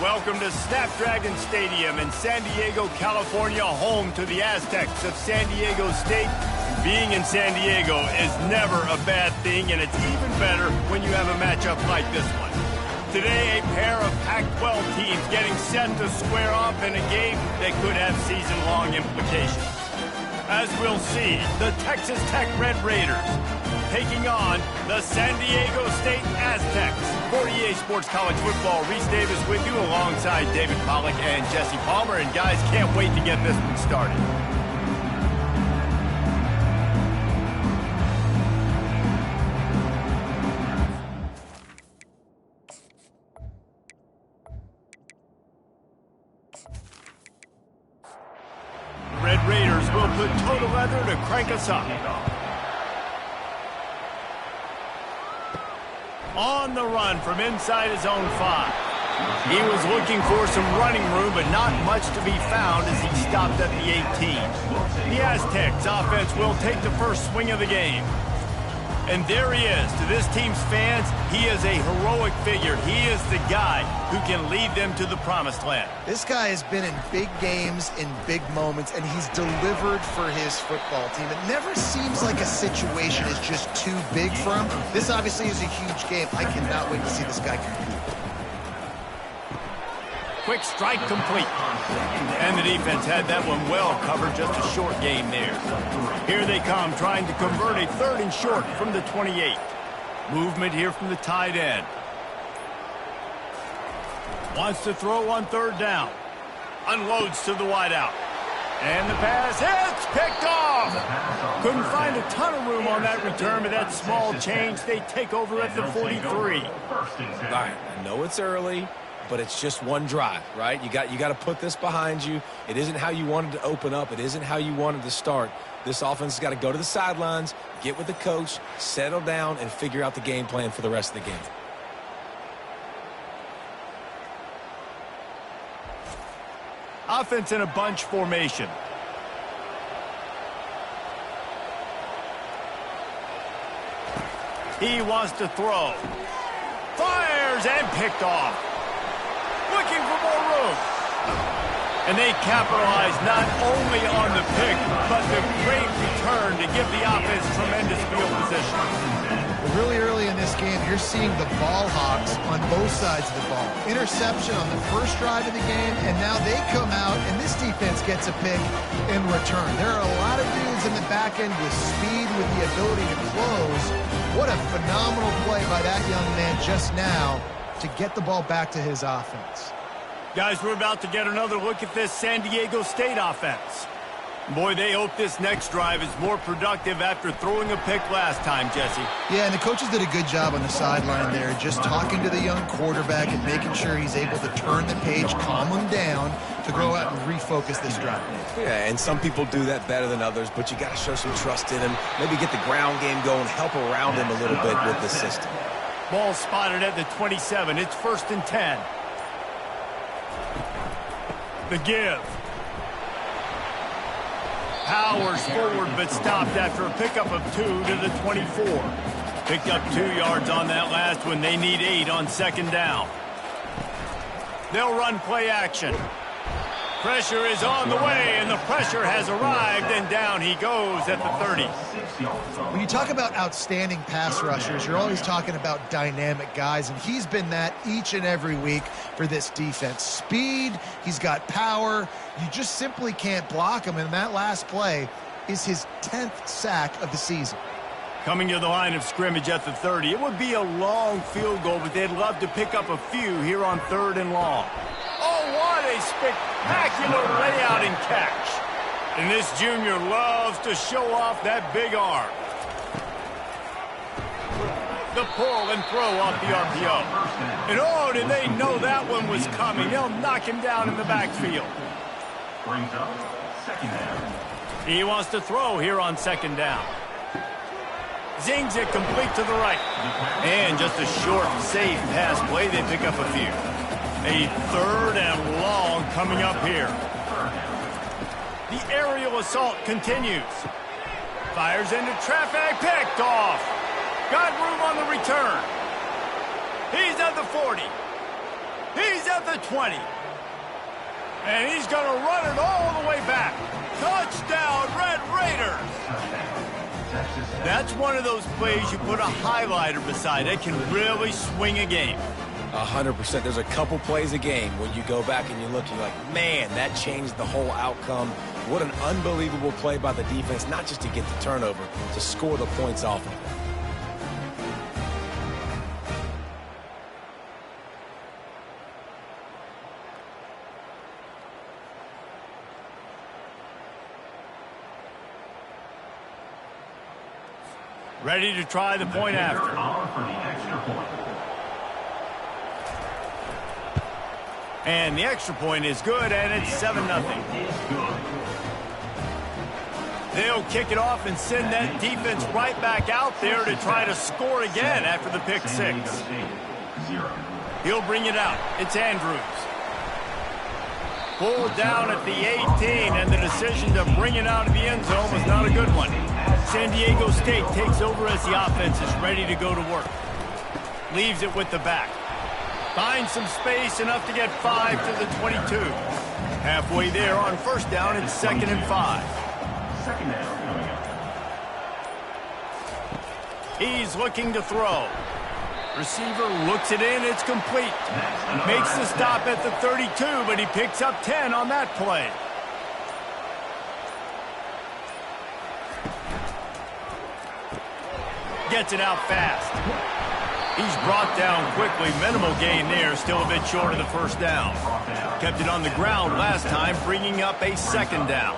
Welcome to Snapdragon Stadium in San Diego, California, home to the Aztecs of San Diego State. Being in San Diego is never a bad thing, and it's even better when you have a matchup like this one. Today, a pair of Pac-12 teams getting set to square off in a game that could have season-long implications. As we'll see, the Texas Tech Red Raiders taking on the San Diego State Aztecs. For EA Sports College Football, Reese Davis with you alongside David Pollack and Jesse Palmer. And guys, can't wait to get this one started. The Red Raiders will put total leather to crank us up. On the run from inside his own 5. He was looking for some running room, but not much to be found as he stopped at the 18. The Aztecs offense will take the first swing of the game. And there he is. To this team's fans, he is a heroic figure. He is the guy who can lead them to the promised land. This guy has been in big games, in big moments, and he's delivered for his football team. It never seems like a situation is just too big for him. This obviously is a huge game. I cannot wait to see this guy compete. Quick strike complete. And the defense had that one well covered, just a short game there. Here they come, trying to convert a 3rd and short from the 28. Movement here from the tight end. Wants to throw on 3rd down. Unloads to the wideout. And the pass hits, picked off. Couldn't find a ton of room on that return, but that small change, they take over at the 43. All right, I know it's early, but it's just one drive, right? You got to put this behind you. It isn't how you wanted to open up. It isn't how you wanted to start. This offense has got to go to the sidelines, get with the coach, settle down, and figure out the game plan for the rest of the game. Offense in a bunch formation. He wants to throw. Fires and picked off. Looking for more room. And they capitalize not only on the pick, but the great return to give the offense tremendous field position. Really early in this game, you're seeing the ball hawks on both sides of the ball. Interception on the first drive of the game, and now they come out, and this defense gets a pick in return. There are a lot of dudes in the back end with speed, with the ability to close. What a phenomenal play by that young man just now to get the ball back to his offense. Guys, we're about to get another look at this San Diego State offense. Boy, they hope this next drive is more productive after throwing a pick last time, Jesse. Yeah, and the coaches did a good job on the sideline there, just talking to the young quarterback and making sure he's able to turn the page, calm him down, to go out and refocus this drive. Yeah, and some people do that better than others, but you got to show some trust in him, maybe get the ground game going, help around him a little bit with the system. Ball spotted at the 27. It's 1st and 10. The give. Powers forward, but stopped after a pickup of 2 to the 24. Picked up 2 yards on that last one. They need 8 on 2nd down. They'll run play action. Pressure is on the way, and the pressure has arrived, and down he goes at the 30. When you talk about outstanding pass rushers, you're always talking about dynamic guys, and he's been that each and every week for this defense. Speed, he's got power. You just simply can't block him, and that last play is his 10th sack of the season. Coming to the line of scrimmage at the 30. It would be a long field goal, but they'd love to pick up a few here on 3rd and long. Oh, what a spectacular layout and catch. And this junior loves to show off that big arm. The pull and throw off the RPO. And oh, did they know that one was coming. They'll knock him down in the backfield. Brings up 2nd down. He wants to throw here on 2nd down. Zings it complete to the right. And just a short, safe pass play. They pick up a few. A 3rd and long coming up here. The aerial assault continues. Fires into traffic, picked off. Got room on the return. He's at the 40. He's at the 20. And he's going to run it all the way back. Touchdown, Red Raiders! That's one of those plays you put a highlighter beside. It can really swing a game. 100%. There's a couple plays a game when you go back and you look, you're like, man, that changed the whole outcome. What an unbelievable play by the defense, not just to get the turnover, to score the points off of it. Ready to try the point after. For the extra point. And the extra point is good, and it's 7-0. They'll kick it off and send that defense right back out there to try to score again after the pick six. He'll bring it out. It's Andrews. Pulled down at the 18, and the decision to bring it out of the end zone was not a good one. San Diego State takes over as the offense is ready to go to work. Leaves it with the back. Finds some space, enough to get 5 to the 22. Halfway there on first down, it's 2nd and 5. Second down coming up. He's looking to throw. Receiver looks it in, it's complete. Makes the stop at the 32, but he picks up 10 on that play. Gets it out fast. He's brought down quickly. Minimal gain there, still a bit short of the first down. Kept it on the ground last time, bringing up a 2nd down.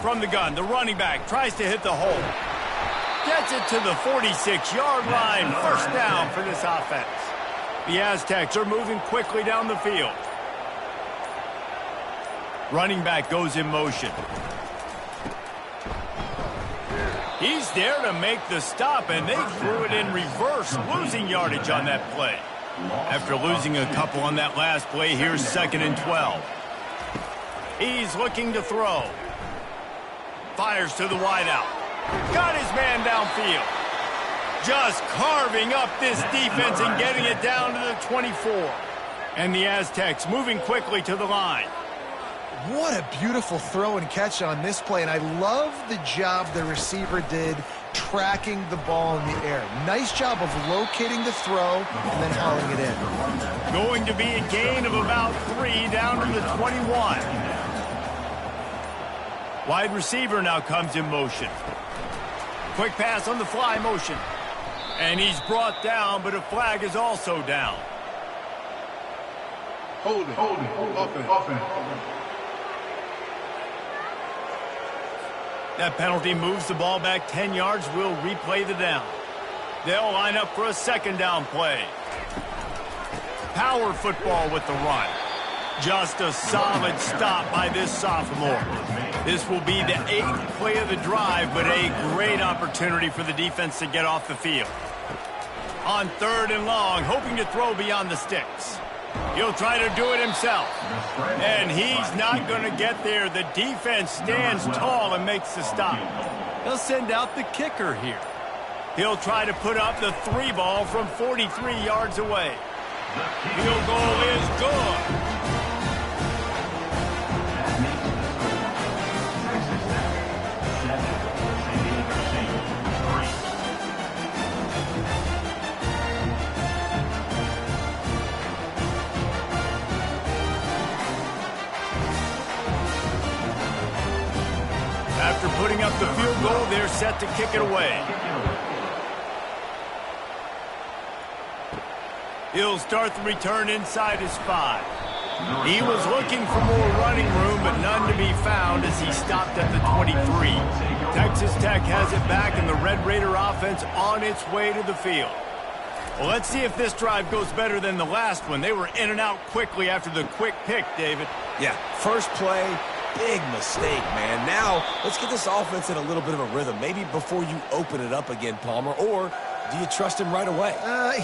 From the gun, the running back tries to hit the hole. Gets it to the 46-yard line. First down for this offense. The Aztecs are moving quickly down the field. Running back goes in motion. He's there to make the stop, and they threw it in reverse, losing yardage on that play. After losing a couple on that last play, here's 2nd and 12. He's looking to throw. Fires to the wideout. Got his man downfield. Just carving up this defense and getting it down to the 24. And the Aztecs moving quickly to the line. What a beautiful throw and catch on this play, and I love the job the receiver did tracking the ball in the air. Nice job of locating the throw and then hauling it in. Going to be a gain of about 3 down to the 21. Wide receiver now comes in motion. Quick pass on the fly motion. And he's brought down, but a flag is also down. Holding. Offense. That penalty moves the ball back 10 yards. We'll replay the down. They'll line up for a 2nd down play. Power football with the run. Just a solid stop by this sophomore. This will be the 8th play of the drive, but a great opportunity for the defense to get off the field. On 3rd and long, hoping to throw beyond the sticks. He'll try to do it himself. And he's not going to get there. The defense stands tall and makes the stop. They'll send out the kicker here. He'll try to put up the 3 ball from 43 yards away. Field goal is good. After putting up the field goal, they're set to kick it away. He'll start the return inside his 5. He was looking for more running room, but none to be found as he stopped at the 23. Texas Tech has it back, and the Red Raider offense on its way to the field. Well, let's see if this drive goes better than the last one. They were in and out quickly after the quick pick, David. Yeah, first play, big mistake, man. Now, let's get this offense in a little bit of a rhythm. Maybe before you open it up again, Palmer, or do you trust him right away?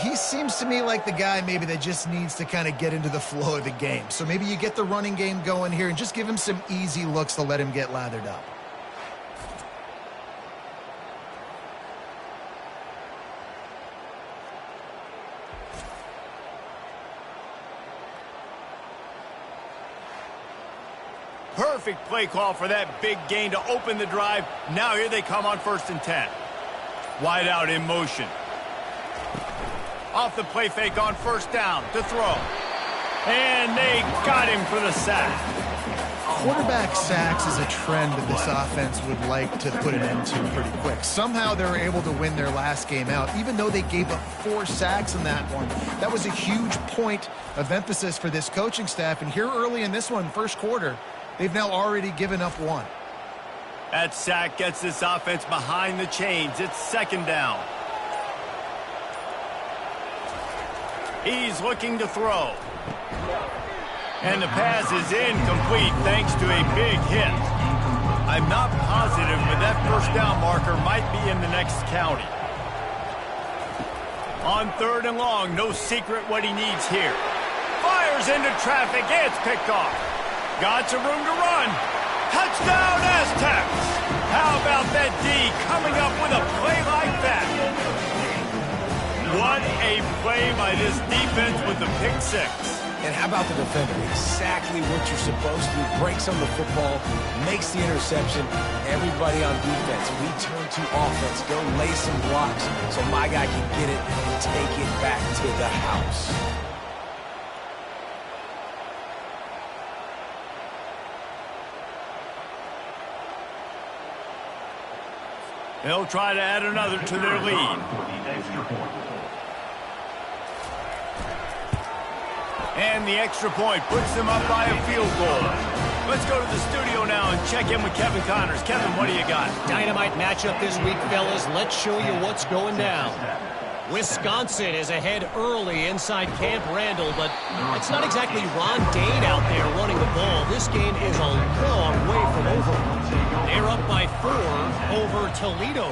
He seems to me like the guy maybe that just needs to kind of get into the flow of the game. So maybe you get the running game going here and just give him some easy looks to let him get lathered up. Perfect play call for that big gain to open the drive. Now here they come on 1st and 10. Wide out in motion. Off the play fake on 1st down to throw. And they got him for the sack. Quarterback sacks is a trend that this offense would like to put an end to pretty quick. Somehow they were able to win their last game out, even though they gave up 4 sacks in that one. That was a huge point of emphasis for this coaching staff. And here early in this one, first quarter, they've now already given up 1. That sack gets this offense behind the chains. It's 2nd down. He's looking to throw. And the pass is incomplete thanks to a big hit. I'm not positive, but that 1st down marker might be in the next county. On 3rd and long, no secret what he needs here. Fires into traffic, it's picked off. Got some room to run. Touchdown, Aztecs! How about that D coming up with a play like that? What a play by this defense with the pick 6. And how about the defender? Exactly what you're supposed to do. Breaks on the football, makes the interception. Everybody on defense, we turn to offense. Go lay some blocks so my guy can get it and take it back to the house. They'll try to add another to their lead. And the extra point puts them up by a field goal. Let's go to the studio now and check in with Kevin Connors. Kevin, what do you got? Dynamite matchup this week, fellas. Let's show you what's going down. Wisconsin is ahead early inside Camp Randall, but it's not exactly Ron Dane out there running the ball. This game is a long way from over. They're up by 4 over Toledo.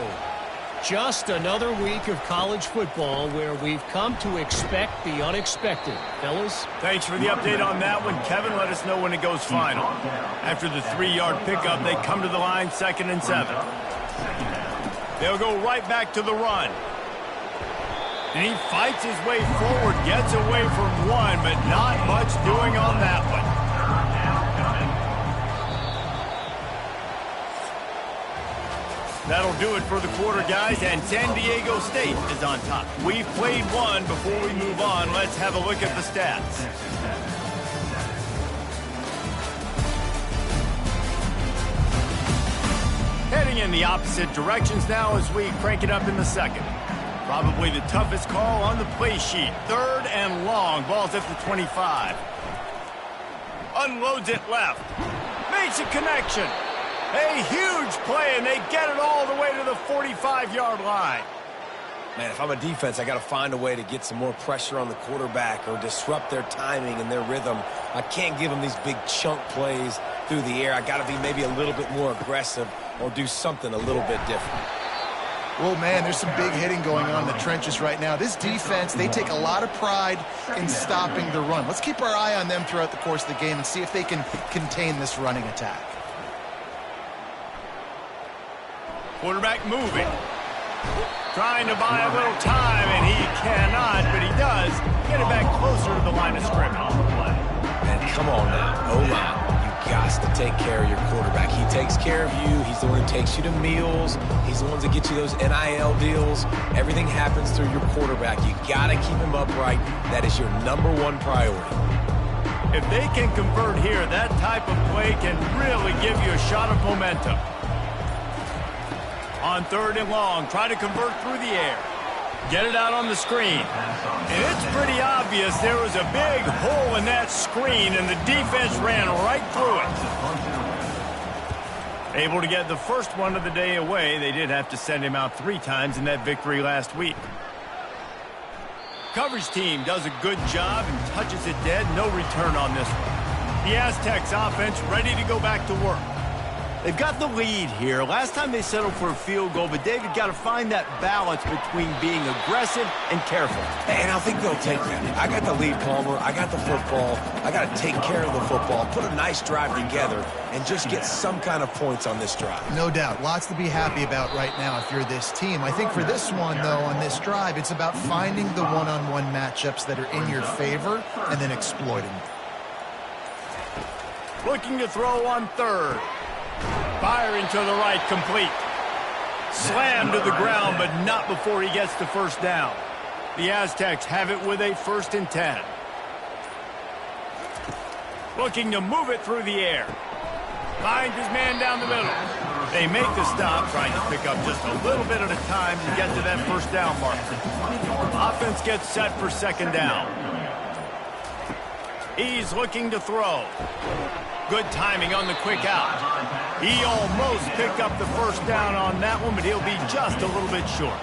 Just another week of college football where we've come to expect the unexpected. Fellas? Thanks for the update on that one, Kevin. Let us know when it goes final. After the 3-yard pickup, they come to the line 2nd and 7. They'll go right back to the run. And he fights his way forward, gets away from 1, but not much doing on that one. That'll do it for the quarter, guys, and San Diego State is on top. We've played 1. Before we move on, let's have a look at the stats. Heading in the opposite directions now as we crank it up in the 2nd. Probably the toughest call on the play sheet. 3rd and long. Ball's at the 25. Unloads it left. Makes a connection. A huge play, and they get it all the way to the 45-yard line. Man, if I'm a defense, I got to find a way to get some more pressure on the quarterback or disrupt their timing and their rhythm. I can't give them these big chunk plays through the air. I got to be maybe a little bit more aggressive or do something a little bit different. Well, man, there's some big hitting going on in the trenches right now. This defense, they take a lot of pride in stopping the run. Let's keep our eye on them throughout the course of the game and see if they can contain this running attack. Quarterback moving. Trying to buy a little time, and he cannot, but he does get it back closer to the line of scrimmage. And come on now, O-line. You got to take care of your quarterback. He takes care of you. He's the one who takes you to meals. He's the one that gets you those NIL deals. Everything happens through your quarterback. You got to keep him upright. That is your #1 priority. If they can convert here, that type of play can really give you a shot of momentum. On 3rd and long, try to convert through the air. Get it out on the screen. And it's pretty obvious there was a big hole in that screen, and the defense ran right through it. Able to get the first one of the day away. They did have to send him out 3 times in that victory last week. Coverage team does a good job and touches it dead. No return on this one. The Aztecs offense ready to go back to work. They've got the lead here. Last time they settled for a field goal, but David got to find that balance between being aggressive and careful. And I think they'll take that. I got the lead, Palmer. I got the football. I got to take care of the football, put a nice drive together, and just get some kind of points on this drive. No doubt. Lots to be happy about right now if you're this team. I think for this one, though, on this drive, it's about finding the one-on-one matchups that are in your favor and then exploiting them. looking to throw on third. Firing to the right, complete. Slammed to the ground, but not before he gets to first down. The Aztecs have it with a 1st and 10. Looking to move it through the air. Finds his man down the middle. They make the stop, trying to pick up just a little bit at a time to get to that first down marker. Offense gets set for 2nd down. He's looking to throw. Good timing on the quick out. He almost picked up the first down on that one, but he'll be just a little bit short.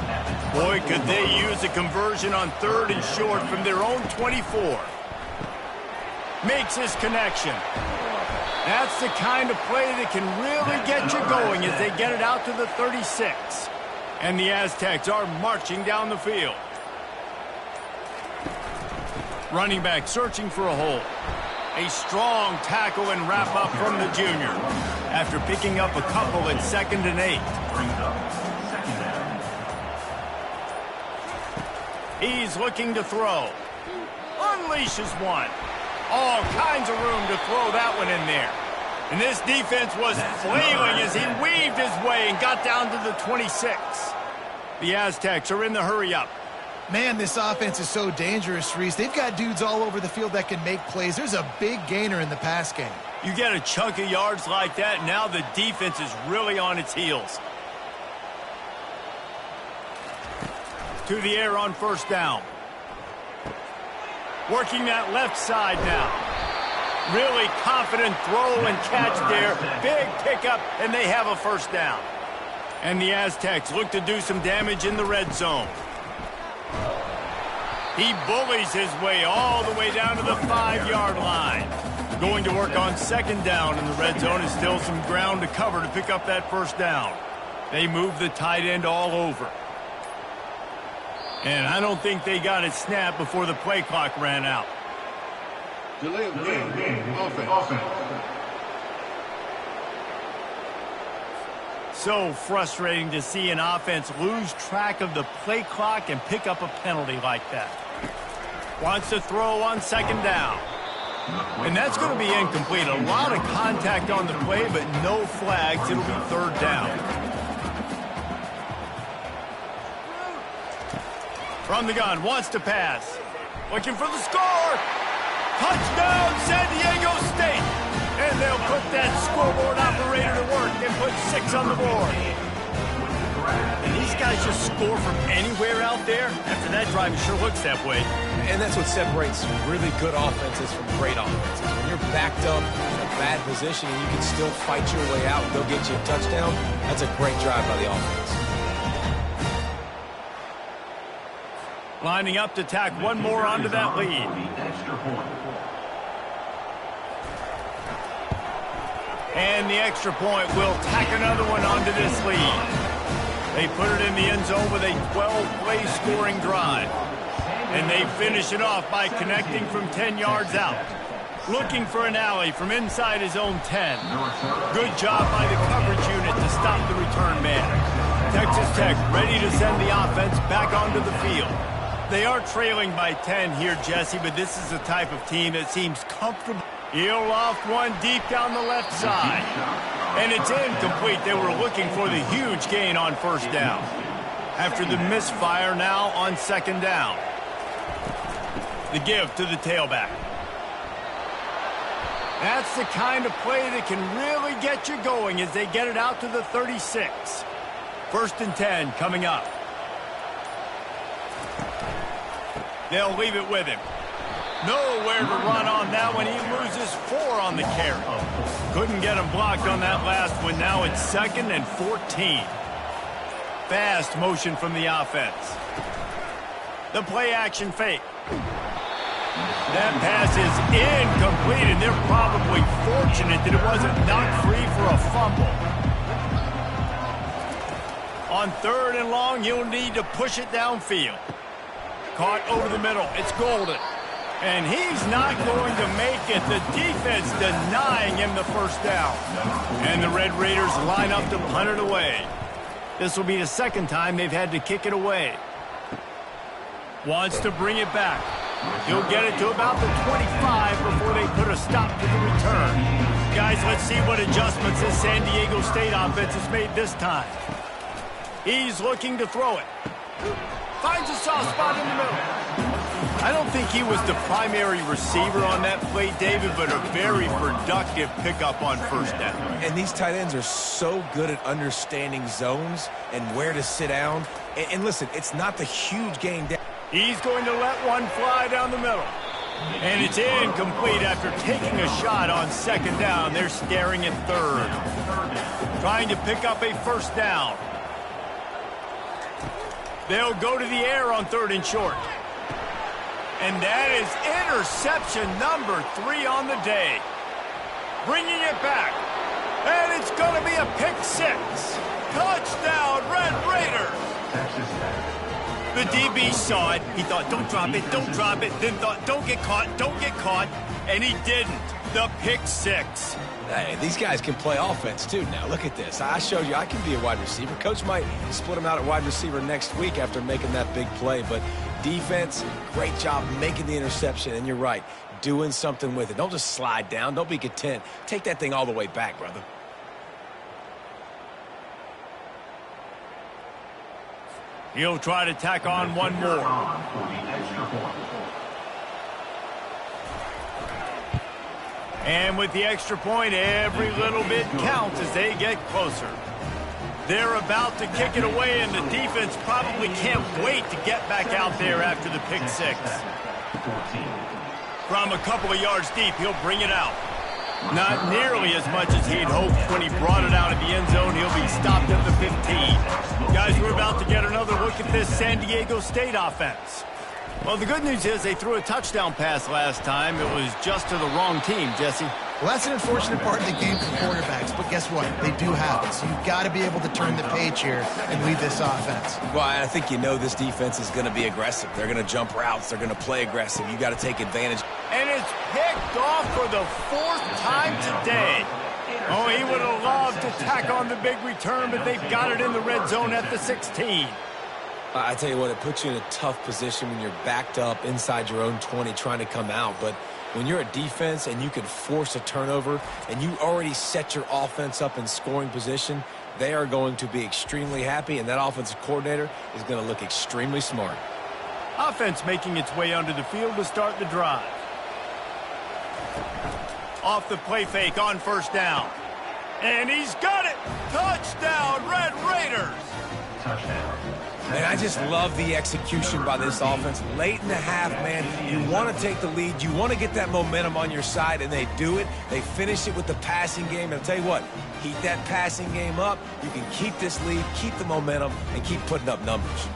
Boy, could they use a conversion on 3rd and short from their own 24. Makes his connection. That's the kind of play that can really get you going as they get it out to the 36. And the Aztecs are marching down the field. Running back searching for a hole. A strong tackle and wrap up from the junior after picking up a couple at 2nd and 8. He's looking to throw. Unleashes one. All kinds of room to throw that one in there. And this defense was flailing as he weaved his way and got down to the 26. The Aztecs are in the hurry-up. Man, this offense is so dangerous, Reese. They've got dudes all over the field that can make plays. There's a big gainer in the pass game. You get a chunk of yards like that, now the defense is really on its heels. To the air on first down. Working that left side now. Really confident throw and catch there. Big pickup, and they have a first down. And the Aztecs look to do some damage in the red zone. He bullies his way all the way down to the 5-yard line. Going to work on 2nd down in the red zone is still some ground to cover to pick up that first down. They move the tight end all over. And I don't think they got it snapped before the play clock ran out. Delay of game. Offense. So frustrating to see an offense lose track of the play clock and pick up a penalty like that. Wants to throw on 2nd down. And that's going to be incomplete. A lot of contact on the play, but no flags. It'll be 3rd down. From the gun, wants to pass. Looking for the score. Touchdown, San Diego State. And they'll put that scoreboard operator to work and put 6 on the board. And these guys just score from anywhere out there. After that drive, it sure looks that way. And that's what separates really good offenses from great offenses. When you're backed up in a bad position and you can still fight your way out and go get you a touchdown, that's a great drive by the offense. Lining up to tack one more onto that lead. And the extra point will tack another one onto this lead. They put it in the end zone with a 12-play scoring drive. And they finish it off by connecting from 10 yards out. Looking for an alley from inside his own 10. Good job by the coverage unit to stop the return man. Texas Tech ready to send the offense back onto the field. They are trailing by 10 here, Jesse, but this is the type of team that seems comfortable. He'll loft one deep down the left side. And it's incomplete. They were looking for the huge gain on first down. After the misfire now on 2nd down. The give to the tailback. That's the kind of play that can really get you going as they get it out to the 36. 1st and 10 coming up. They'll leave it with him. Nowhere to run on that one. He loses 4 on the carry. Couldn't get him blocked on that last one. Now it's 2nd and 14. Fast motion from the offense. The play action fake. That pass is incomplete, and they're probably fortunate that it wasn't knocked free for a fumble. On 3rd and long, you'll need to push it downfield. Caught over the middle. It's Golden. And he's not going to make it. The defense denying him the first down. And the Red Raiders line up to punt it away. This will be the 2nd time they've had to kick it away. Wants to bring it back. He'll get it to about the 25 before they put a a stop to the return. Guys, let's see what adjustments this San Diego State offense has made this time. He's looking to throw it. Finds a soft spot in the middle. I don't think he was the primary receiver on that play, David, but a very productive pickup on first down. And these tight ends are so good at understanding zones and where to sit down. And listen, it's not the huge gain down. He's going to let one fly down the middle. And it's incomplete after taking a shot on second down. They're staring at third. Trying to pick up a first down. They'll go to the air on third and short. And that is interception number 3 on the day. Bringing it back. And it's going to be a pick 6. Touchdown, Red Raiders. The DB saw it. He thought, don't drop it, don't drop it. Then thought, don't get caught, don't get caught. And he didn't. The pick 6. Hey, these guys can play offense, too. Now, look at this. I showed you I can be a wide receiver. Coach might split him out at wide receiver next week after making that big play. But defense, great job making the interception. And you're right, doing something with it. Don't just slide down. Don't be content. Take that thing all the way back, brother. He'll try to tack on one more. And with the extra point, every little bit counts as they get closer. They're about to kick it away, and the defense probably can't wait to get back out there after the pick 6. From a couple of yards deep, he'll bring it out. Not nearly as much as he'd hoped when he brought it out of the end zone. He'll be stopped at the 15. Guys, we're about to get another look at this San Diego State offense. Well, the good news is they threw a touchdown pass last time. It was just to the wrong team, Jesse. Well, that's an unfortunate part of the game for quarterbacks, but guess what? They do have it, so you've got to be able to turn the page here and lead this offense. Well, I think you know this defense is going to be aggressive. They're going to jump routes. They're going to play aggressive. You got to take advantage. And it's picked off for the 4th time today. Oh, he would have loved to tack on the big return, but they've got it in the red zone at the 16. I tell you what, it puts you in a tough position when you're backed up inside your own 20 trying to come out. But when you're a defense and you can force a turnover and you already set your offense up in scoring position, they are going to be extremely happy, and that offensive coordinator is going to look extremely smart. Offense making its way onto the field to start the drive. Off the play fake on first down. And he's got it! Touchdown, Red Raiders! Touchdown. And I just love the execution by this offense. Late in the half, man, you want to take the lead. You want to get that momentum on your side, and they do it. They finish it with the passing game. And I'll tell you what, keep that passing game up. You can keep this lead, keep the momentum, and keep putting up numbers.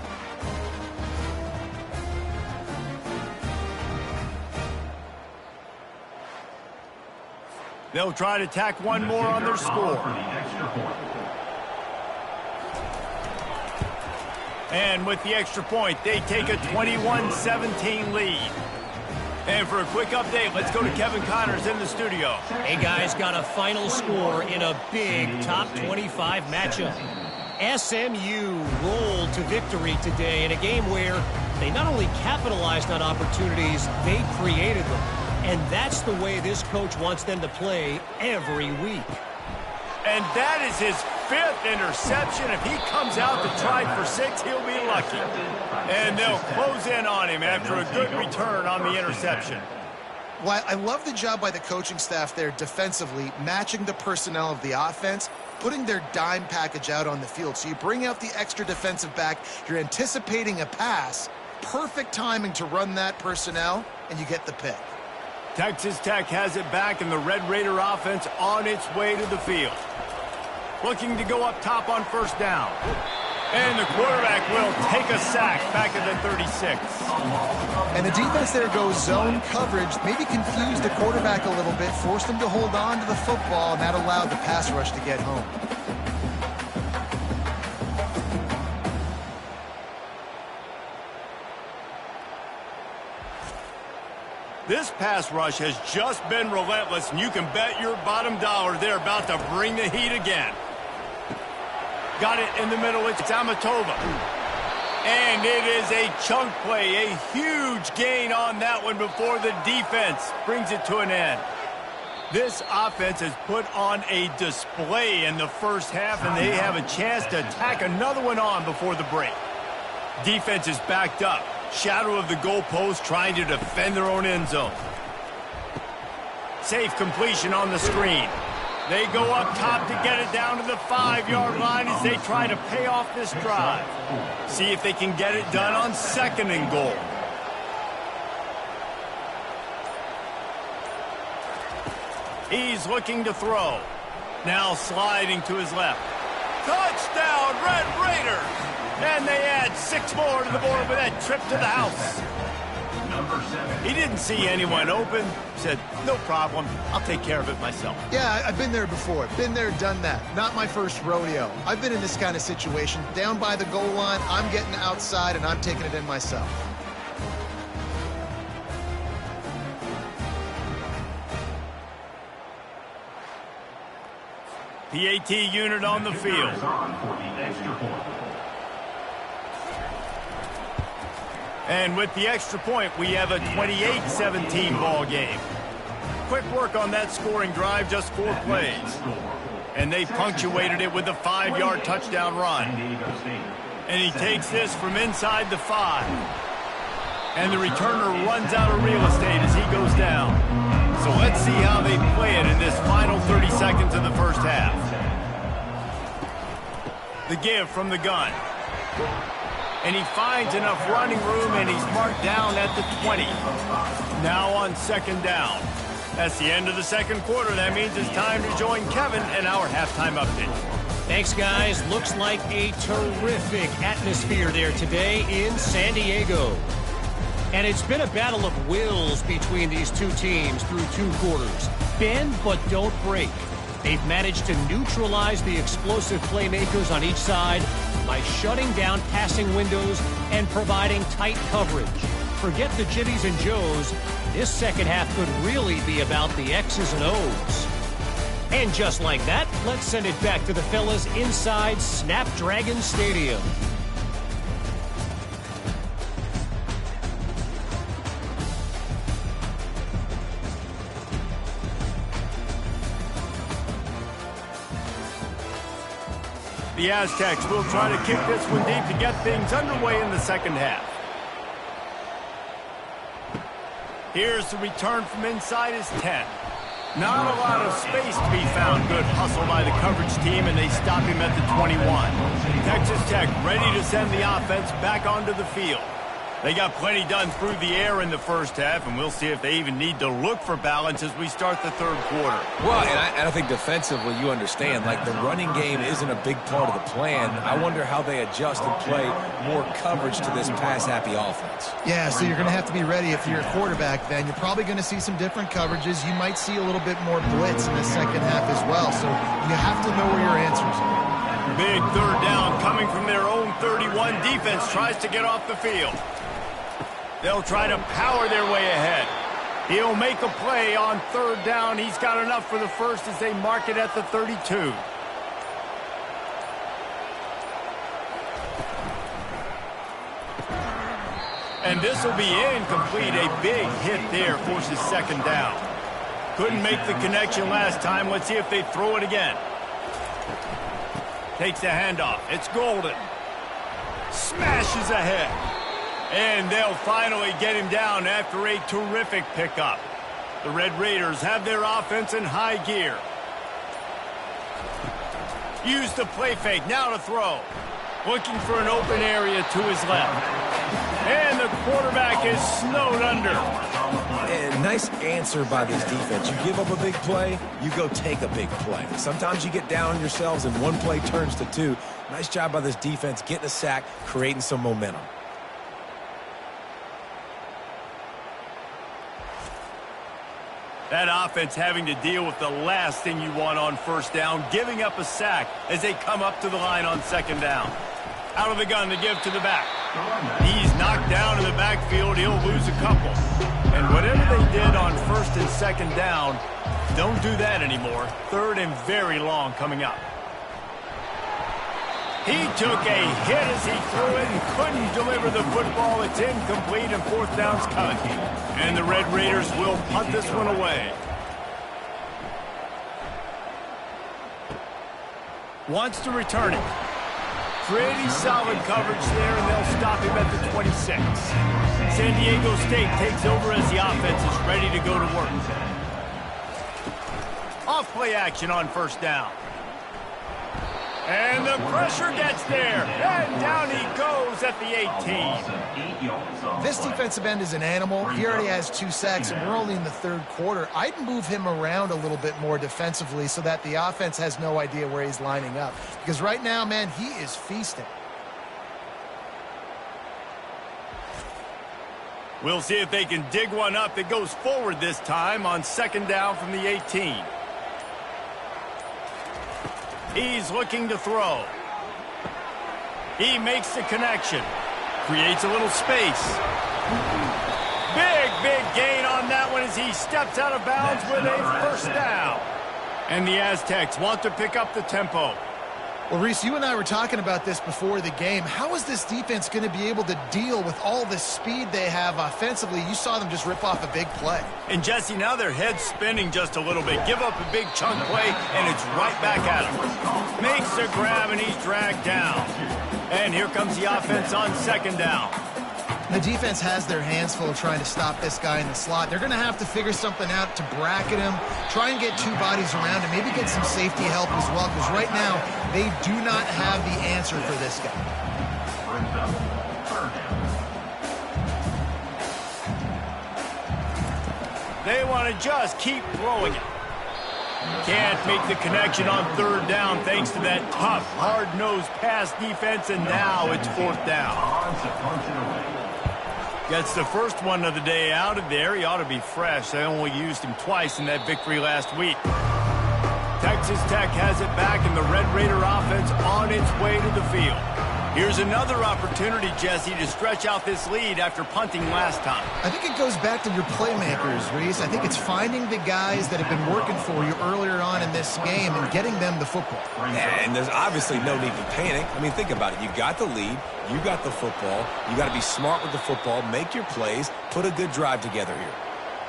They'll try to tack one more on their score. And with the extra point, they take a 21-17 lead. And for a quick update, let's go to Kevin Connors in the studio. Hey, guys, got a final score in a big top 25 matchup. SMU rolled to victory today in a game where they not only capitalized on opportunities, they created them. And that's the way this coach wants them to play every week. And that is his 5th interception. If he comes out to try for 6, he'll be lucky. And they'll close in on him after a good return on the interception. Well, I love the job by the coaching staff there defensively, matching the personnel of the offense, putting their dime package out on the field. So you bring out the extra defensive back, you're anticipating a pass, perfect timing to run that personnel, and you get the pick. Texas Tech has it back, and the Red Raider offense on its way to the field. Looking to go up top on first down. And the quarterback will take a sack back at the 36. And the defense there goes zone coverage, maybe confused the quarterback a little bit, forced him to hold on to the football, and that allowed the pass rush to get home. This pass rush has just been relentless, and you can bet your bottom dollar they're about to bring the heat again. Got it in the middle. It's Amatova. And it is a chunk play, a huge gain on that one before the defense brings it to an end. This offense has put on a display in the first half, and they have a chance to tack another one on before the break. Defense is backed up. Shadow of the goalpost, trying to defend their own end zone. Safe completion on the screen. They go up top to get it down to the 5-yard line as they try to pay off this drive. See if they can get it done on 2nd and goal. He's looking to throw. Now sliding to his left. Touchdown, Red Raiders! And they add 6 more to the board with that trip to the house. He didn't see anyone open. Said, no problem. I'll take care of it myself. Yeah, I've been there before. Been there, done that. Not my first rodeo. I've been in this kind of situation. Down by the goal line, I'm getting outside, and I'm taking it in myself. PAT unit on the field. And with the extra point, we have a 28-17 ball game. Quick work on that scoring drive, just 4 plays. And they punctuated it with a 5-yard touchdown run. And he takes this from inside the 5. And the returner runs out of real estate as he goes down. So let's see how they play it in this final 30 seconds of the first half. The give from the gun. And he finds enough running room, and he's marked down at the 20. Now on 2nd down. That's the end of the 2nd quarter. That means it's time to join Kevin and our halftime update. Thanks, guys. Looks like a terrific atmosphere there today in San Diego. And it's been a battle of wills between these two teams through 2 quarters. Bend but don't break. They've managed to neutralize the explosive playmakers on each side by shutting down passing windows and providing tight coverage. Forget the Jimmies and Joes. This second half could really be about the X's and O's. And just like that, let's send it back to the fellas inside Snapdragon Stadium. The Aztecs will try to kick this one deep to get things underway in the second half. Here's the return from inside his 10. Not a lot of space to be found. Good hustle by the coverage team, and they stop him at the 21. Texas Tech ready to send the offense back onto the field. They got plenty done through the air in the first half, and we'll see if they even need to look for balance as we start the 3rd quarter. Well, and I think defensively, you understand, like the running game isn't a big part of the plan. I wonder how they adjust and play more coverage to this pass-happy offense. Yeah, so you're going to have to be ready if you're a quarterback then. You're probably going to see some different coverages. You might see a little bit more blitz in the second half as well, so you have to know where your answers are. Big 3rd down coming from their own 31. Defense tries to get off the field. They'll try to power their way ahead. He'll make a play on 3rd down. He's got enough for the first as they mark it at the 32. And this will be incomplete. A big hit there forces 2nd down. Couldn't make the connection last time. Let's see if they throw it again. Takes the handoff. It's Golden. Smashes ahead. And they'll finally get him down after a terrific pickup. The Red Raiders have their offense in high gear. Use the play fake. Now to throw. Looking for an open area to his left. And the quarterback is snowed under. And nice answer by this defense. You give up a big play, you go take a big play. Sometimes you get down on yourselves and one play turns to 2. Nice job by this defense getting a sack, creating some momentum. That offense having to deal with the last thing you want on 1st down, giving up a sack as they come up to the line on 2nd down. Out of the gun to give to the back. He's knocked down in the backfield. He'll lose a couple. And whatever they did on 1st and 2nd down, don't do that anymore. 3rd and very long coming up. He took a hit as he threw it and couldn't deliver the football. It's incomplete, and 4th down's coming. And the Red Raiders will punt this one away. Wants to return it. Pretty solid coverage there, and they'll stop him at the 26. San Diego State takes over as the offense is ready to go to work. Off play action on first down. And the pressure gets there. And down he goes at the 18. This defensive end is an animal. He already has 2 sacks, and we're only in the 3rd quarter. I'd move him around a little bit more defensively so that the offense has no idea where he's lining up. Because right now, man, he is feasting. We'll see if they can dig one up that goes forward this time on 2nd down from the 18. He's looking to throw. He makes the connection. Creates a little space. Big gain on that one as he steps out of bounds with a first down. And the Aztecs want to pick up the tempo. Well, Reese, you and I were talking about this before the game. How is this defense going to be able to deal with all the speed they have offensively? You saw them just rip off a big play. And, Jesse, now their head's spinning just a little bit. Give up a big chunk play, and it's right back at him. Makes the grab, and he's dragged down. And here comes the offense on 2nd down. The defense has their hands full trying to stop this guy in the slot. They're going to have to figure something out to bracket him, try and get 2 bodies around him, maybe get some safety help as well, because right now they do not have the answer for this guy. They want to just keep throwing it. Can't make the connection on 3rd down thanks to that tough, hard-nosed pass defense, and now it's 4th down. Gets the first one of the day out of there. He ought to be fresh. They only used him twice in that victory last week. Texas Tech has it back, and the Red Raider offense on its way to the field. Here's another opportunity, Jesse, to stretch out this lead after punting last time. I think it goes back to your playmakers, Reese. I think it's finding the guys that have been working for you earlier on in this game and getting them the football. And there's obviously no need to panic. I mean, think about it. You got the lead. You got the football. You got to be smart with the football, make your plays, put a good drive together here.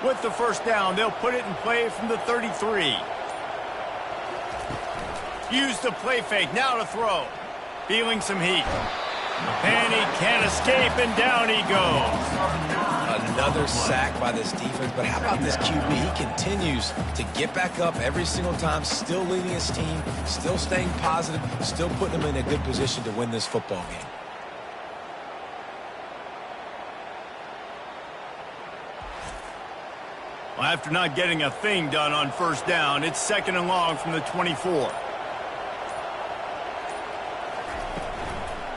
With the first down, they'll put it in play from the 33. Use the play fake. Now to throw. Feeling some heat. And he can't escape, and down he goes. Another sack by this defense, but how about this QB? He continues to get back up every single time, still leading his team, still staying positive, still putting them in a good position to win this football game. Well, after not getting a thing done on first down, it's 2nd and long from the 24.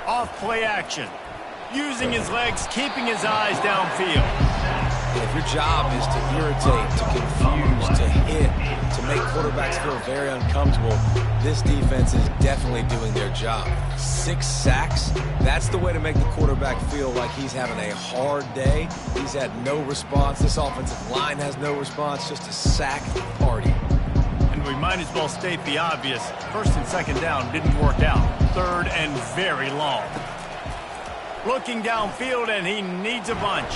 Off play action. Using his legs, keeping his eyes downfield. If your job is to irritate, to confuse, to hit, to make quarterbacks feel very uncomfortable, this defense is definitely doing their job. 6 sacks, that's the way to make the quarterback feel like he's having a hard day. He's had no response. This offensive line has no response, just a sack party. And we might as well state the obvious. 1st and 2nd down didn't work out. 3rd and very long. Looking downfield, and he needs a bunch.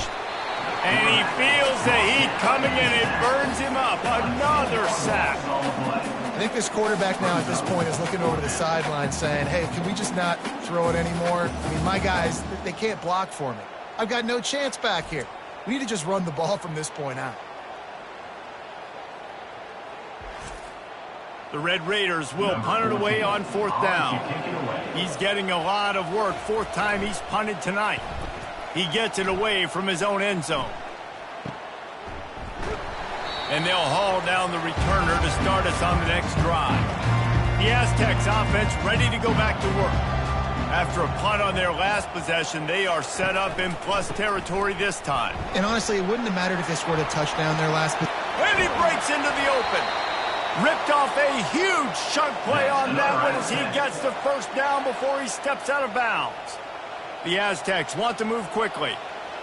And he feels the heat coming, and it burns him up. Another sack. I think this quarterback now at this point is looking over to the sideline saying, hey, can we just not throw it anymore? I mean, my guys, they can't block for me. I've got no chance back here. We need to just run the ball from this point out. The Red Raiders will punt it away on 4th down. He's getting a lot of work. 4th time he's punted tonight. He gets it away from his own end zone. And they'll haul down the returner to start us on the next drive. The Aztecs offense ready to go back to work. After a punt on their last possession, they are set up in plus territory this time. And honestly, it wouldn't have mattered if they scored a touchdown their last possession. And he breaks into the open. Ripped off a huge chunk play on that one as he gets the first down before he steps out of bounds. The Aztecs want to move quickly.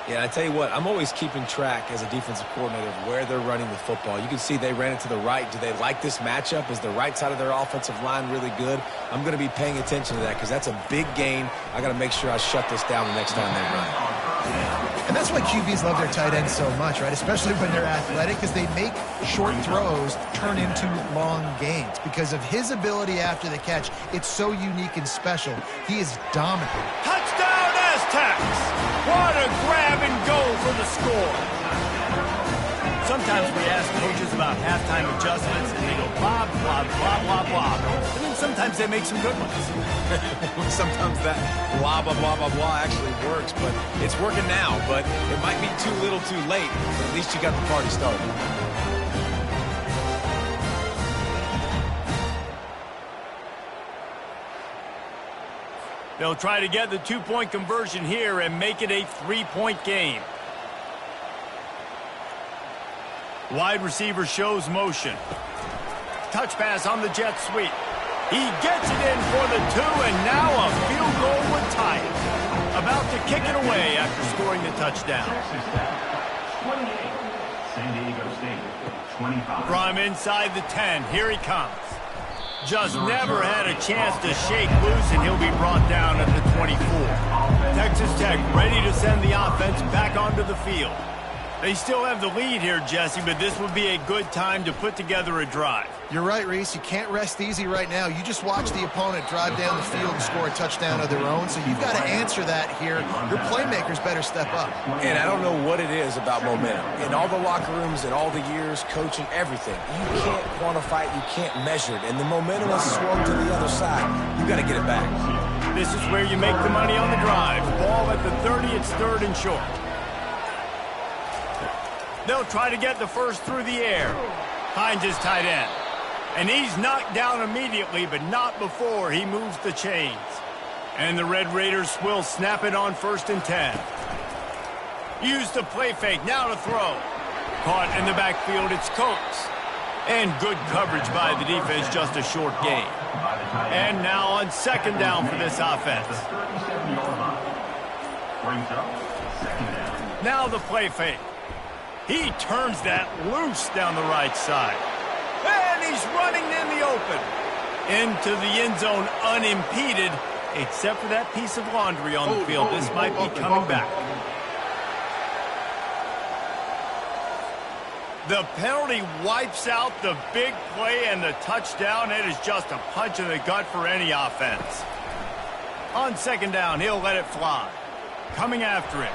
Yeah, I tell you what, I'm always keeping track as a defensive coordinator of where they're running the football. You can see they ran it to the right. Do they like this matchup? Is the right side of their offensive line really good? I'm going to be paying attention to that because that's a big gain. I got to make sure I shut this down the next time they run. And that's why QBs love their tight ends so much, right? Especially when they're athletic, because they make short throws turn into long gains. Because of his ability after the catch, it's so unique and special. He is dominant. Touchdown, Aztecs! What a grab and go for the score. Sometimes we ask coaches about halftime adjustments, and they go blah, blah, blah, blah, blah. And then sometimes they make some good ones. Sometimes that blah, blah, blah, blah, blah actually works, but it's working now. But it might be too little too late, but at least you got the party started. They'll try to get the two-point conversion here and make it a three-point game. Wide receiver shows motion. Touch pass on the jet sweep. He gets it in for the two, and now a field goal would tie it. About to kick it away after scoring the touchdown. Texas Tech, 28. San Diego State, 25. From inside the 10, here he comes. Just never had a chance to shake loose, and he'll be brought down at the 24. Texas Tech ready to send the offense back onto the field. They still have the lead here, Jesse, but this would be a good time to put together a drive. You're right, Reese. You can't rest easy right now. You just watch the opponent drive down the field and score a touchdown of their own, so you've got to answer that here. Your playmakers better step up. And I don't know what it is about momentum. In all the locker rooms, in all the years, coaching, everything, you can't quantify it, you can't measure it. And the momentum has swung to the other side. You got to get it back. This is where you make the money on the drive. Ball at the 30, it's third and short. They'll try to get the first through the air. Finds his tight end. And he's knocked down immediately, but not before he moves the chains. And the Red Raiders will snap it on 1st and 10. Use the play fake, now to throw. Caught in the backfield, it's Coates. And good coverage by the defense, just a short gain. And now on 2nd down for this offense. Now the play fake. He turns that loose down the right side. And he's running in the open. Into the end zone unimpeded, except for that piece of laundry on the field. This might be coming back. The penalty wipes out the big play and the touchdown. It is just a punch in the gut for any offense. On 2nd down, he'll let it fly. Coming after him.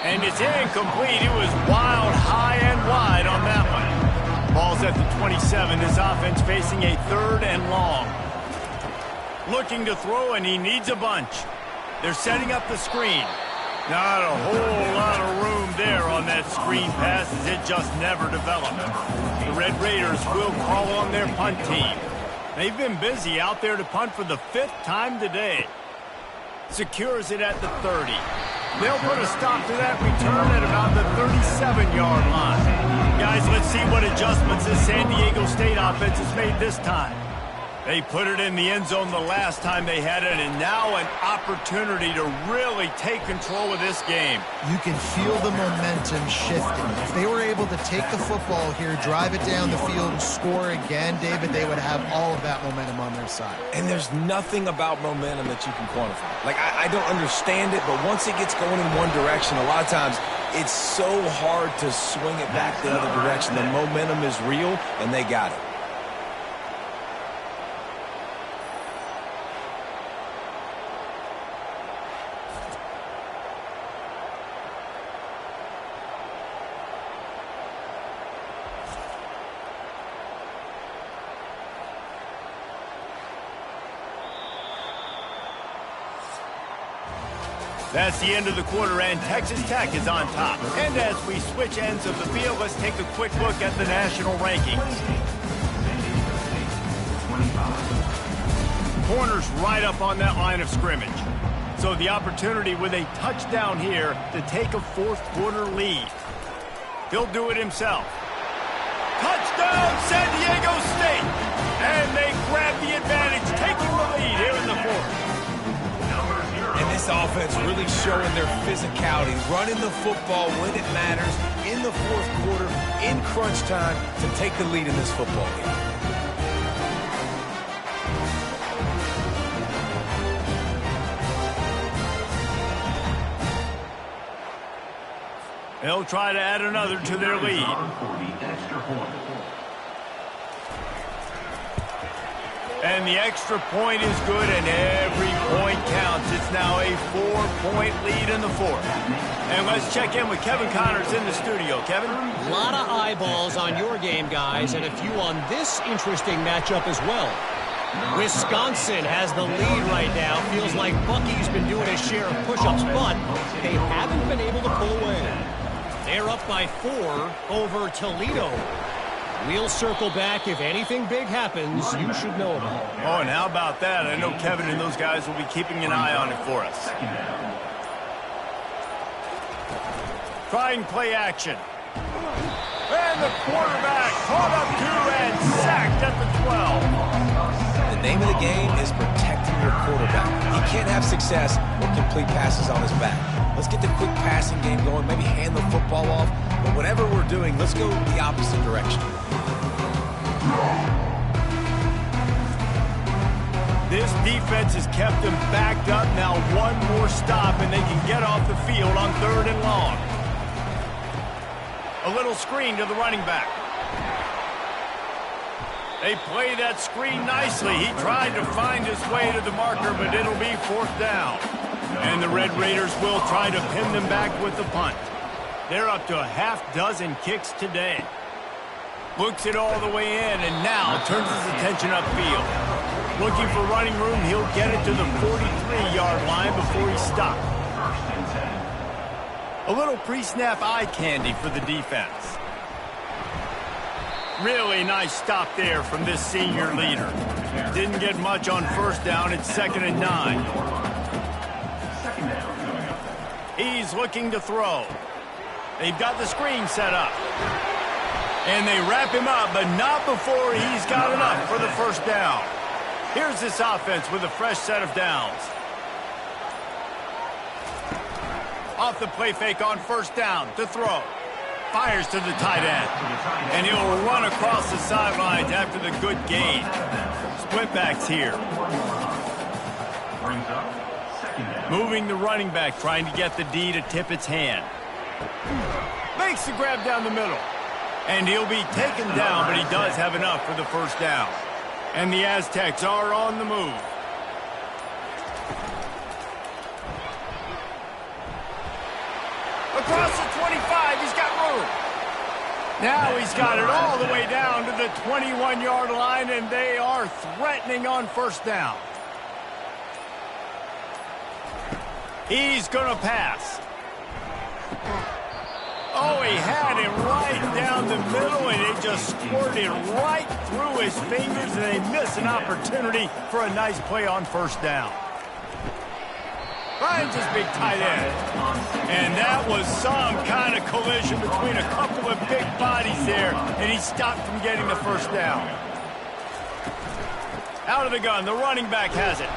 And it's incomplete. It was wild, high and wide on that one. Ball's at the 27. This offense facing a 3rd and long. Looking to throw, and he needs a bunch. They're setting up the screen. Not a whole lot of room there on that screen pass, as it just never developed. The Red Raiders will call on their punt team. They've been busy out there to punt for the 5th time today. Secures it at the 30. They'll put a stop to that return at about the 37-yard line. Guys, let's see what adjustments this San Diego State offense has made this time. They put it in the end zone the last time they had it, and now an opportunity to really take control of this game. You can feel the momentum shifting. If they were able to take the football here, drive it down the field, and score again, David, they would have all of that momentum on their side. And there's nothing about momentum that you can quantify. Like, I don't understand it, but once it gets going in one direction, a lot of times it's so hard to swing it back the other direction. The momentum is real, and they got it. That's the end of the quarter, and Texas Tech is on top. And as we switch ends of the field, let's take a quick look at the national rankings. Corners right up on that line of scrimmage. So the opportunity with a touchdown here to take a 4th quarter lead. He'll do it himself. Touchdown, San Diego State! And they grab the advantage, taking the lead here in the 4th. And this offense really showing their physicality, running the football when it matters, in the 4th quarter, in crunch time, to take the lead in this football game. They'll try to add another to their lead. And the extra point is good, and every point counts. It's now a 4-point lead in the fourth. And let's check in with Kevin Connors in the studio. Kevin? A lot of eyeballs on your game, guys, and a few on this interesting matchup as well. Wisconsin has the lead right now. Feels like Bucky's been doing his share of push-ups, but they haven't been able to pull away. They're up by 4 over Toledo. We'll circle back. If anything big happens, you should know about it. Oh, and how about that? I know Kevin and those guys will be keeping an eye on it for us. Trying play action. And the quarterback caught up to and sacked at the 12. The name of the game is protecting your quarterback. He can't have success or complete passes on his back. Let's get the quick passing game going, maybe hand the football off. But whatever we're doing, let's go the opposite direction. This defense has kept them backed up. Now one more stop, and they can get off the field on 3rd and long. A little screen to the running back. They play that screen nicely. He tried to find his way to the marker, but it'll be 4th down. And the Red Raiders will try to pin them back with the punt. They're up to a half-dozen kicks today. Looks it all the way in, and now turns his attention upfield. Looking for running room, he'll get it to the 43-yard line before he stops. A little pre-snap eye candy for the defense. Really nice stop there from this senior leader. Didn't get much on 1st down. It's 2nd and 9. He's looking to throw. They've got the screen set up. And they wrap him up, but not before he's got enough for the 1st down. Here's this offense with a fresh set of downs. Off the play fake on 1st down to throw. Fires to the tight end. And he'll run across the sidelines after the good gain. Split backs here. Moving the running back, trying to get the D to tip its hand. Makes the grab down the middle. And he'll be taken down, but he does have enough for the 1st down. And the Aztecs are on the move. Across the 25, he's got room. Now he's got it all the way down to the 21-yard line, and they are threatening on 1st down. He's going to pass. Oh, he had him right down the middle, and it just squirted right through his fingers, and they miss an opportunity for a nice play on 1st down. Finds his big tight end. And that was some kind of collision between a couple of big bodies there, and he stopped from getting the 1st down. Out of the gun, the running back has it.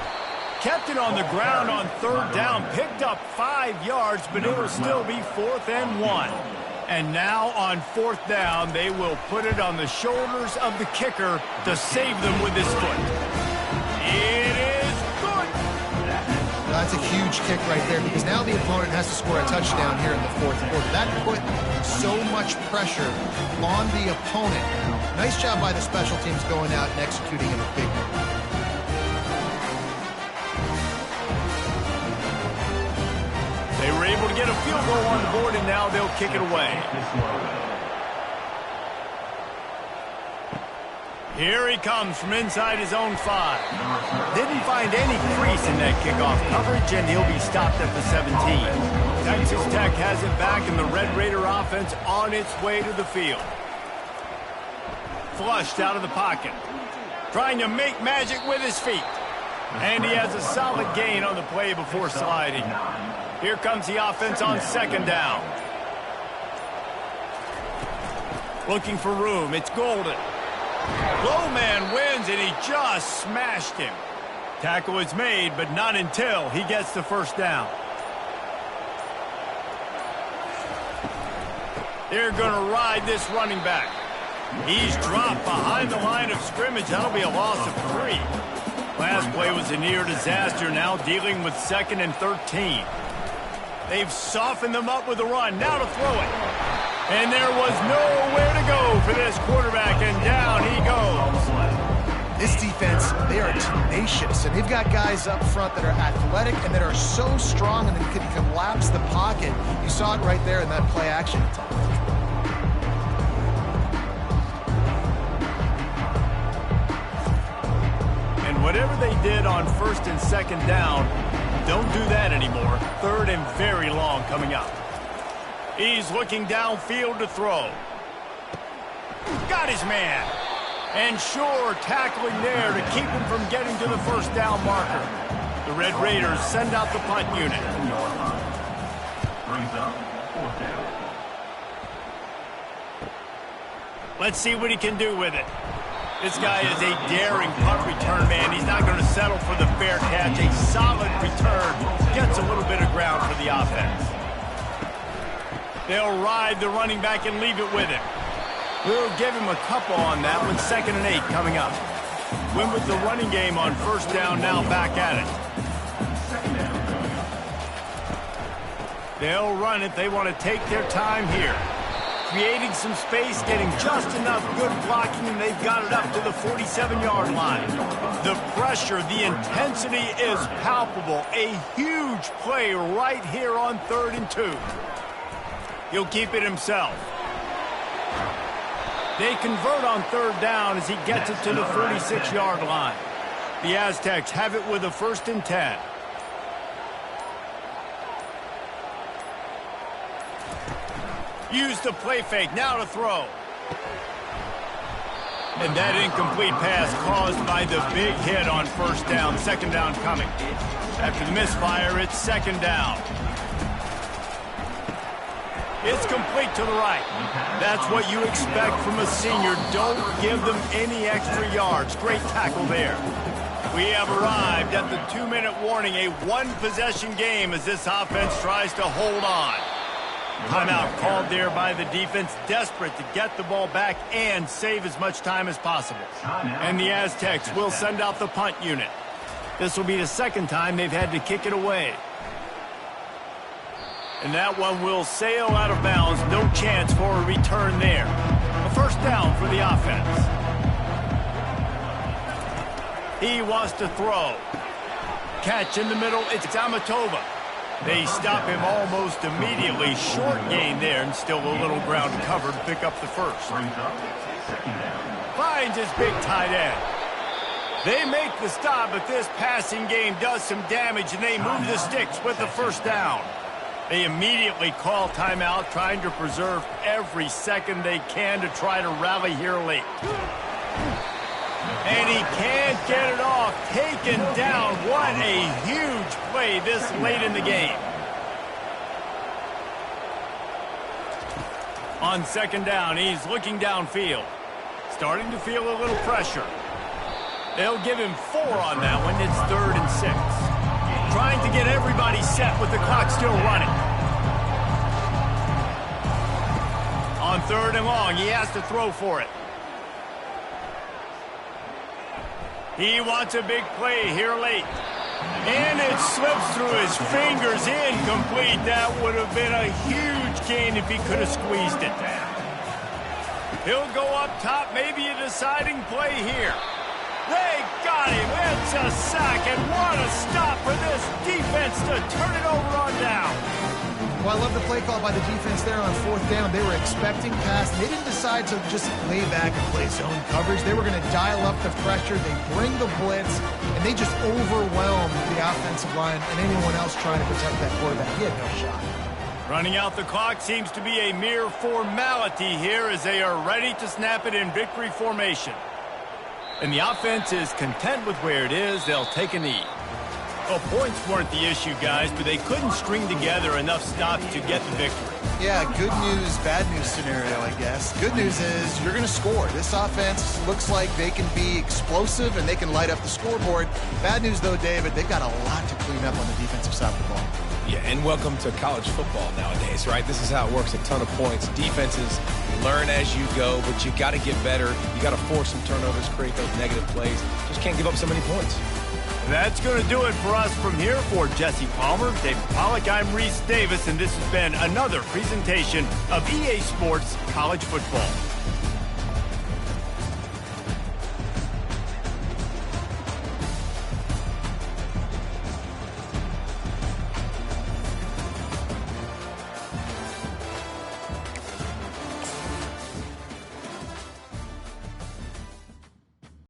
Kept it on the ground on 3rd down, picked up 5 yards, but it will still be 4th and 1. And now on 4th down, they will put it on the shoulders of the kicker to save them with his foot. It is good. That's a huge kick right there, because now the opponent has to score a touchdown here in the 4th quarter. That put so much pressure on the opponent. Nice job by the special teams going out and executing in a big one. They were able to get a field goal on the board, and now they'll kick it away. Here he comes from inside his own 5. Didn't find any crease in that kickoff coverage, and he'll be stopped at the 17. Texas Tech has it back, and the Red Raider offense on its way to the field. Flushed out of the pocket. Trying to make magic with his feet. And he has a solid gain on the play before sliding. Here comes the offense on 2nd down. Looking for room. It's Golden. Low man wins, and he just smashed him. Tackle is made, but not until he gets the 1st down. They're going to ride this running back. He's dropped behind the line of scrimmage. That'll be a loss of 3. Last play was a near disaster, now dealing with 2nd and 13. They've softened them up with the run. Now to throw it. And there was nowhere to go for this quarterback, and down he goes. This defense, they are tenacious, and they've got guys up front that are athletic and that are so strong and that can collapse the pocket. You saw it right there in that play action attempt. And whatever they did on first and second down, don't do that anymore. Third and very long coming up. He's looking downfield to throw. Got his man. And sure, tackling there to keep him from getting to the first down marker. The Red Raiders send out the punt unit. Brings up 4th down. Let's see what he can do with it. This guy is a daring punt return man. He's not going to settle for the fair catch. A solid return. Gets a little bit of ground for the offense. They'll ride the running back and leave it with him. We'll give him a couple on that one. 2nd and 8 coming up. Win with the running game on first down, now back at it. They'll run it. They want to take their time here. Creating some space, getting just enough good blocking, and they've got it up to the 47-yard line. The pressure, the intensity is palpable. A huge play right here on 3rd and 2. He'll keep it himself. They convert on 3rd down as he gets it to the 46-yard line. The Aztecs have it with a 1st and 10. Use the play fake, now to throw. And that incomplete pass caused by the big hit on first down. 2nd down coming. After the misfire, it's 2nd down. It's complete to the right. That's what you expect from a senior. Don't give them any extra yards. Great tackle there. We have arrived at the 2-minute warning. A one-possession game as this offense tries to hold on. Timeout called there by the defense, desperate to get the ball back and save as much time as possible. And the Aztecs will send out the punt unit. This will be the 2nd time they've had to kick it away. And that one will sail out of bounds. No chance for a return there. A 1st down for the offense. He wants to throw. Catch in the middle. It's Amatova. They stop him almost immediately. Short gain there, and still a little ground covered to pick up the 1st. Finds his big tight end. They make the stop, but this passing game does some damage, and they move the sticks with the 1st down. They immediately call timeout, trying to preserve every second they can to try to rally here late. And he can't get it off. Taken down. What a huge play this late in the game. On 2nd down, he's looking downfield. Starting to feel a little pressure. They'll give him 4 on that one. It's 3rd and 6. Trying to get everybody set with the clock still running. On 3rd and long, he has to throw for it. He wants a big play here late. And it slips through his fingers, incomplete. That would have been a huge gain if he could have squeezed it. He'll go up top, maybe a deciding play here. They got him. It's a sack, and what a stop for this defense to turn it over on down. Well, I love the play call by the defense there on 4th down. They were expecting pass. They didn't decide to just lay back and play zone coverage. They were going to dial up the pressure. They bring the blitz, and they just overwhelmed the offensive line and anyone else trying to protect that quarterback. He had no shot. Running out the clock seems to be a mere formality here as they are ready to snap it in victory formation. And the offense is content with where it is. They'll take a knee. Well, points weren't the issue, guys, but they couldn't string together enough stops to get the victory. Yeah, good news, bad news scenario, I guess. Good news is you're going to score. This offense looks like they can be explosive and they can light up the scoreboard. Bad news, though, David, they've got a lot to clean up on the defensive side of the ball. Yeah, and welcome to college football nowadays, right? This is how it works. A ton of points. Defenses learn as you go, but you got to get better. You got to force some turnovers, create those negative plays. Just can't give up so many points. That's going to do it for us from here. For Jesse Palmer, David Pollack, I'm Reese Davis, and this has been another presentation of EA Sports College Football.